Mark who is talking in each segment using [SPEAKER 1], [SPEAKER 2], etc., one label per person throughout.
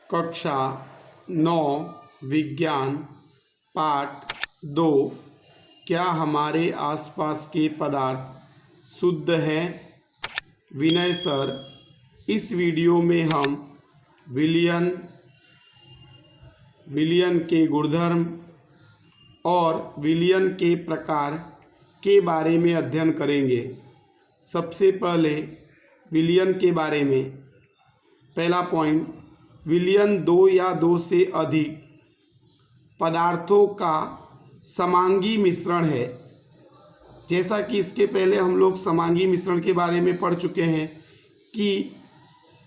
[SPEAKER 1] कक्षा 9 विज्ञान पाठ 2। क्या हमारे आसपास के पदार्थ शुद्ध हैं? विनय सर, इस वीडियो में हम विलयन के गुणधर्म और विलयन के प्रकार के बारे में अध्ययन करेंगे। सबसे पहले विलयन के बारे में। पहला पॉइंट, विलयन दो या दो से अधिक पदार्थों का समांगी मिश्रण है। जैसा कि इसके पहले हम लोग समांगी मिश्रण के बारे में पढ़ चुके हैं कि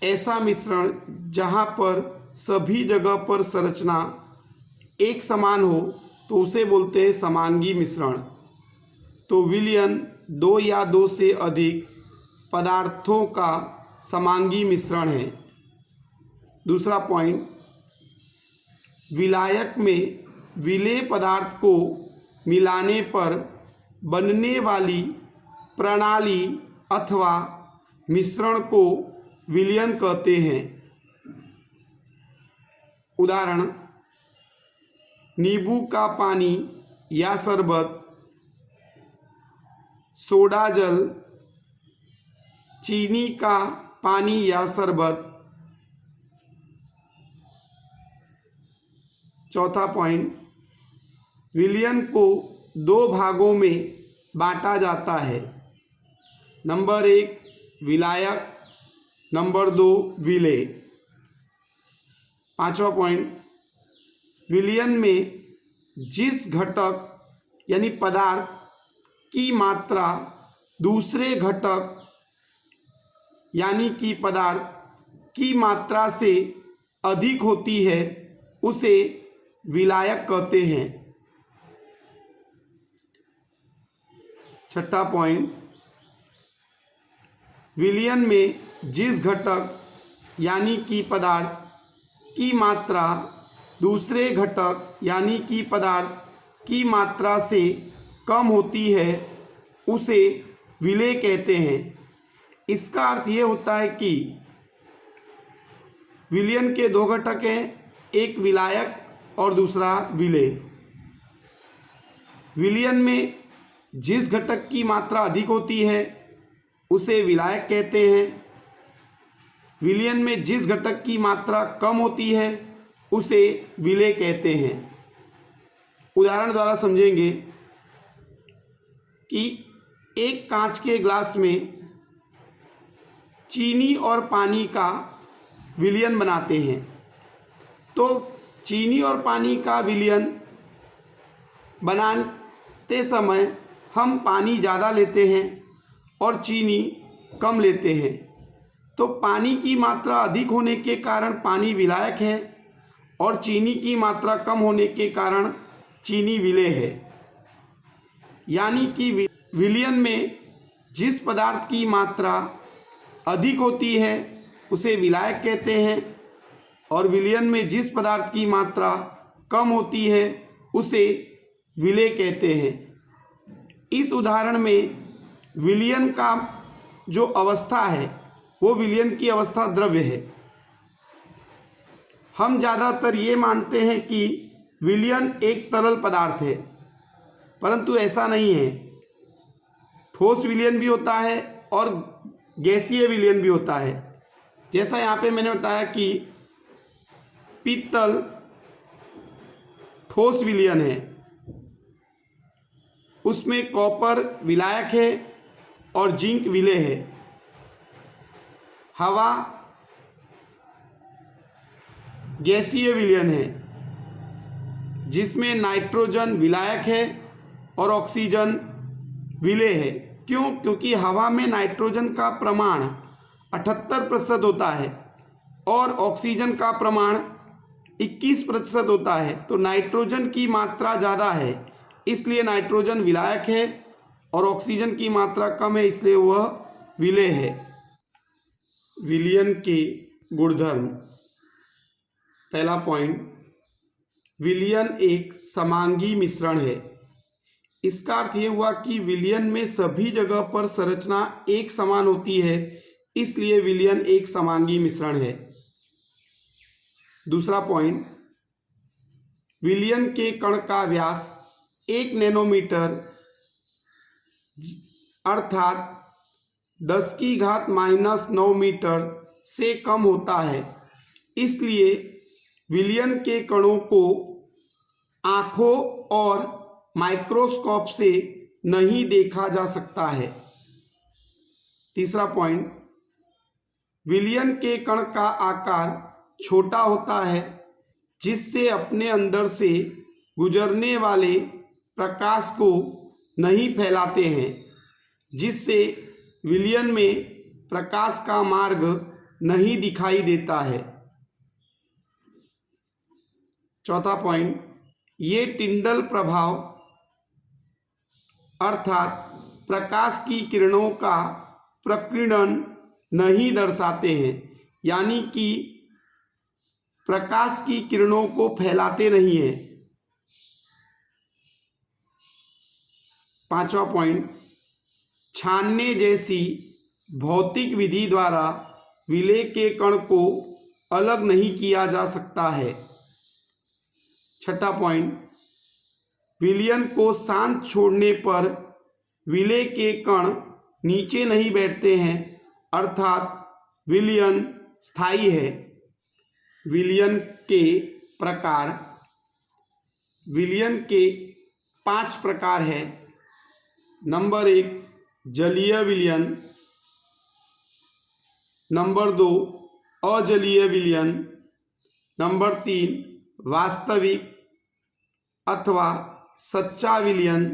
[SPEAKER 1] ऐसा मिश्रण जहाँ पर सभी जगह पर संरचना एक समान हो तो उसे बोलते हैं समांगी मिश्रण। तो विलयन दो या दो से अधिक पदार्थों का समांगी मिश्रण है। दूसरा पॉइंट, विलायक में विलेय पदार्थ को मिलाने पर बनने वाली प्रणाली अथवा मिश्रण को विलयन कहते हैं। उदाहरण, नींबू का पानी या शरबत, सोडा जल, चीनी का पानी या शरबत। चौथा पॉइंट, विलयन को दो भागों में बांटा जाता है। नंबर 1 विलायक, नंबर 2 विलेय। पांचवा पॉइंट, विलयन में जिस घटक यानी पदार्थ की मात्रा दूसरे घटक यानी कि पदार्थ की मात्रा से अधिक होती है उसे विलायक कहते हैं। छठा पॉइंट, विलयन में जिस घटक यानी कि पदार्थ की मात्रा दूसरे घटक यानी कि पदार्थ की मात्रा से कम होती है उसे विलेय कहते हैं। इसका अर्थ ये होता है कि विलयन के दो घटक हैं, एक विलायक और दूसरा विलेय। विलयन में जिस घटक की मात्रा अधिक होती है उसे विलायक कहते हैं। विलयन में जिस घटक की मात्रा कम होती है उसे विलेय कहते हैं। उदाहरण द्वारा समझेंगे कि एक कांच के ग्लास में चीनी और पानी का विलयन बनाते हैं तो चीनी और पानी का विलयन बनाते समय हम पानी ज़्यादा लेते हैं और चीनी कम लेते हैं। तो पानी की मात्रा अधिक होने के कारण पानी विलायक है और चीनी की मात्रा कम होने के कारण चीनी विलेय है। यानी कि विलयन में जिस पदार्थ की मात्रा अधिक होती है उसे विलायक कहते हैं और विलयन में जिस पदार्थ की मात्रा कम होती है उसे विलेय कहते हैं। इस उदाहरण में विलयन का जो अवस्था है वो विलयन की अवस्था द्रव्य है। हम ज़्यादातर ये मानते हैं कि विलयन एक तरल पदार्थ है, परंतु ऐसा नहीं है। ठोस विलयन भी होता है और गैसीय विलयन भी होता है। जैसा यहाँ पे मैंने बताया कि पीतल ठोस विलयन है, उसमें कॉपर विलायक है और जिंक विलेय है। हवा गैसीय विलयन है जिसमें नाइट्रोजन विलायक है और ऑक्सीजन विलेय है। क्यों? क्योंकि हवा में नाइट्रोजन का प्रमाण 78% होता है और ऑक्सीजन का प्रमाण 21% होता है। तो नाइट्रोजन की मात्रा ज़्यादा है इसलिए नाइट्रोजन विलायक है और ऑक्सीजन की मात्रा कम है इसलिए वह विलेय है। विलयन के गुणधर्म। पहला पॉइंट, विलयन एक समांगी मिश्रण है। इसका अर्थ ये हुआ कि विलयन में सभी जगह पर संरचना एक समान होती है, इसलिए विलयन एक समांगी मिश्रण है। दूसरा पॉइंट, विलयन के कण का व्यास 1 नैनोमीटर अर्थात 10⁻⁻9 मीटर से कम होता है। इसलिए विलयन के कणों को आँखों और माइक्रोस्कोप से नहीं देखा जा सकता है। तीसरा पॉइंट, विलयन के कण का आकार छोटा होता है, जिससे अपने अंदर से गुजरने वाले प्रकाश को नहीं फैलाते हैं, जिससे विलयन में प्रकाश का मार्ग नहीं दिखाई देता है। चौथा पॉइंट, ये टिंडल प्रभाव अर्थात प्रकाश की किरणों का प्रकीर्णन नहीं दर्शाते हैं, यानी कि प्रकाश की किरणों को फैलाते नहीं हैं। पांचवा पॉइंट, छानने जैसी भौतिक विधि द्वारा विलय के कण को अलग नहीं किया जा सकता है। छठा पॉइंट, विलयन को शांत छोड़ने पर विलय के कण नीचे नहीं बैठते हैं, अर्थात विलयन स्थायी है। विलयन के प्रकार, विलयन के 5 प्रकार है। नंबर 1, जलीय विलयन। नंबर 2, अजलीय विलयन। नंबर 3, वास्तविक अथवा सच्चा विलयन।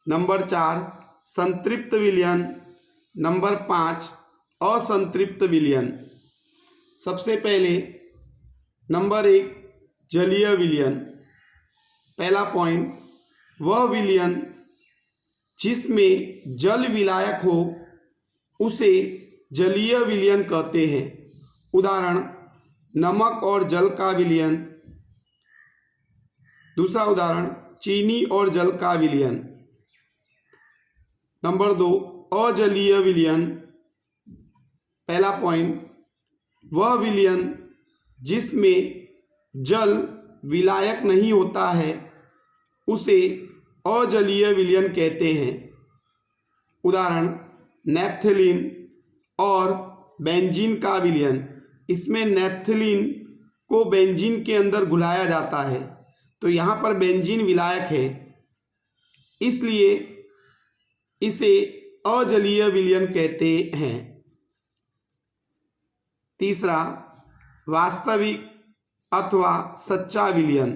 [SPEAKER 1] नंबर 4, संतृप्त विलयन। नंबर 5, असंतृप्त विलयन। सबसे पहले नंबर 1, जलीय विलयन। पहला पॉइंट, वह विलयन जिसमें जल विलायक हो उसे जलीय विलयन कहते हैं। उदाहरण, नमक और जल का विलयन। दूसरा उदाहरण, चीनी और जल का विलयन। नंबर 2, अजलीय विलयन। पहला पॉइंट, वह विलयन जिसमें जल विलायक नहीं होता है उसे अजलीय विलयन कहते हैं। उदाहरण, नैप्थलीन और बेंजीन का विलयन। इसमें नैप्थलीन को बेंजीन के अंदर घुलाया जाता है, तो यहाँ पर बेंजीन विलायक है, इसलिए इसे अजलीय विलयन कहते हैं। तीसरा, वास्तविक अथवा सच्चा विलयन।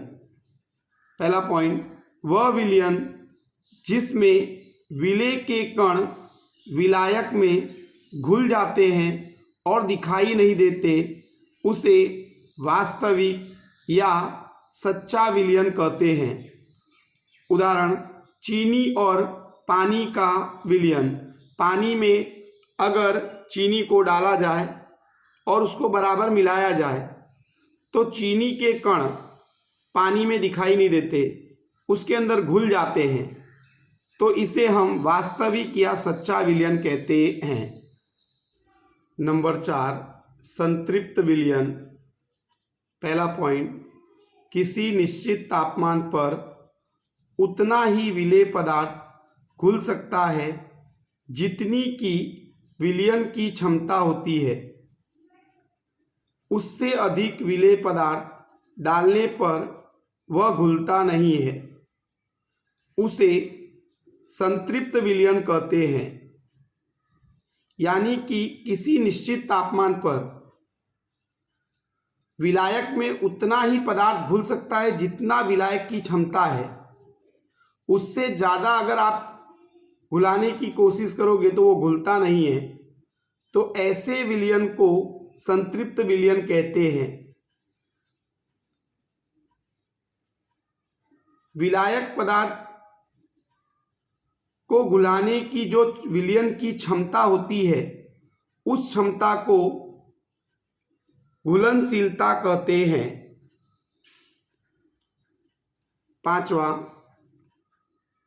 [SPEAKER 1] पहला पॉइंट, वह विलयन जिसमें विलय के कण विलायक में घुल जाते हैं और दिखाई नहीं देते उसे वास्तविक या सच्चा विलयन कहते हैं। उदाहरण, चीनी और पानी का विलयन। पानी में अगर चीनी को डाला जाए और उसको बराबर मिलाया जाए तो चीनी के कण पानी में दिखाई नहीं देते, उसके अंदर घुल जाते हैं, तो इसे हम वास्तविक या सच्चा विलयन कहते हैं। नंबर 4, संतृप्त विलयन। पहला पॉइंट, किसी निश्चित तापमान पर उतना ही विलेय पदार्थ घुल सकता है जितनी की विलयन की क्षमता होती है। उससे अधिक विलेय पदार्थ डालने पर वह घुलता नहीं है, उसे संतृप्त विलयन कहते हैं। यानी कि किसी निश्चित तापमान पर विलायक में उतना ही पदार्थ घुल सकता है जितना विलायक की क्षमता है। उससे ज़्यादा अगर आप घुलाने की कोशिश करोगे तो वो घुलता नहीं है, तो ऐसे विलयन को संतृप्त विलयन कहते हैं। विलायक पदार्थ को घुलाने की जो विलयन की क्षमता होती है उस क्षमता को घुलनशीलता कहते हैं। पांचवा,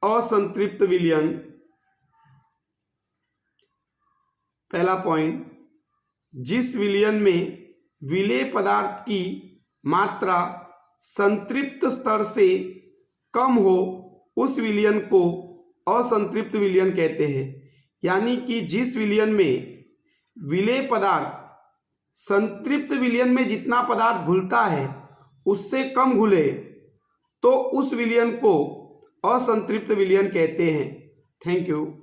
[SPEAKER 1] असंतृप्त विलयन। पहला पॉइंट, जिस विलयन में विलेय पदार्थ की मात्रा संतृप्त स्तर से कम हो उस विलयन को असंतृप्त विलयन कहते हैं। यानी कि जिस विलयन में विलेय पदार्थ संतृप्त विलयन में जितना पदार्थ घुलता है उससे कम घुले तो उस विलयन को असंतृप्त विलयन कहते हैं। Thank you.